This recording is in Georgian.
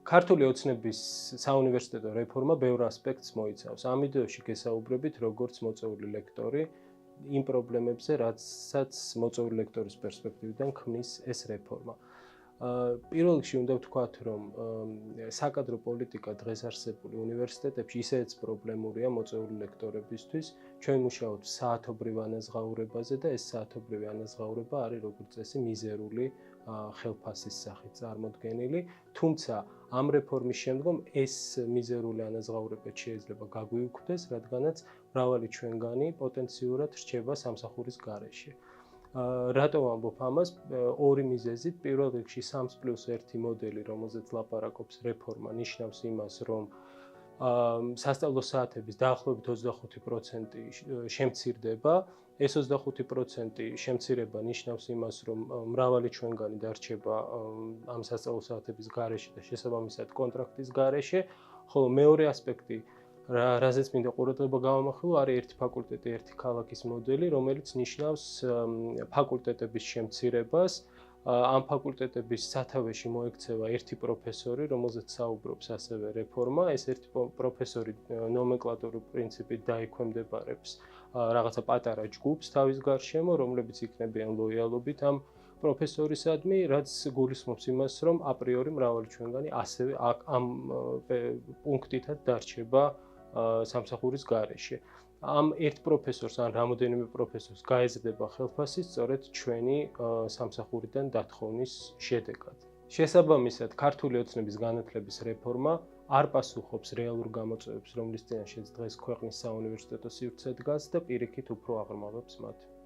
ქართული ოცნების საუნივერსიტეტო რეფორმა ბევრ ასპექტს მოიცავს. ამ ვიდეოში გესაუბრებით როგორც მოწვეული ლექტორი იმ პრობლემებზე, რაცაც მოწვეული ლექტორის პერსპექტივიდან ქმნის ეს რეფორმა. პირველ რიგში უნდა ვთქვათ, რომ საკადრო პოლიტიკა დღეს არსებული უნივერსიტეტებში ისეც პრობლემურია მოწვეული ლექტორებისთვის. ჩვენ მუშაობთ საათობრივ ანაზღაურებაზე და ეს საათობრივი ანაზღაურება არის როგორც წესი მიზერული ხელფასის სახით წარმოდგენილი, თუმცა ამ რეფორმის შემდგომ ეს მიზერული ანაზღაურება შეიძლება გაგვიუქმდეს, რადგანაც მრავალი ჩვენგანი პოტენციურად რჩება სამსახურის გარეშე. რატო ვამბობ ამას? ორი მიზეზით. პირველ რიგში 3+1 მოდელი, რომელზეც ლაპარაკობს რეფორმა, ნიშნავს იმას, რომ სასწავლო საათების დაახლოებით 25% შემცირდება. ეს 25% შემცირება ნიშნავს იმას, რომ მრავალი ჩვენგანი დარჩება ამ სასწავლო საათების გარეშე და შესაბამისად კონტრაქტის გარეშე, ხოლო მეორე ასპექტი, რაზეც მინდა ყურადღება გავამახვილო, არის ერთი ფაკულტეტი, ერთი ქალაქის მოდელი, რომელიც ნიშნავს ფაკულტეტების შემცირებას. ამ ფაკულტეტების სათავეში მოექცევა ერთი პროფესორი, რომელზეც საუბრობს ასევე რეფორმა. ეს ერთი პროფესორი ნომენკლატურულ პრინციპით დაექვემდებარებს რაღაცა პატარა ჯგუფს თავის გარშემო, რომლებიც იქნებიან ლოიალობით ამ პროფესორისადმი, რაც გულისხმობს იმას, რომ აპრიორი მრავალი ჩვენგანი ასევე ამ პუნქტითაც დარჩება სამსახურის გარეშე. ამ ერთ პროფესორს ან რამოდენიმე პროფესორს გაეზრდება ხელფასი სწორედ ჩვენი სამსახურიდან დათხოვნის შედეგად. შესაბამისად, ქართული ოცნების განათლების რეფორმა არ პასუხობს რეალურ გამოწვევებს, რომლის წინაშეც დღეს ქვეყნის საუნივერსიტეტო სივრცე დგას და პირიქით უფრო აღრმავებს მათ.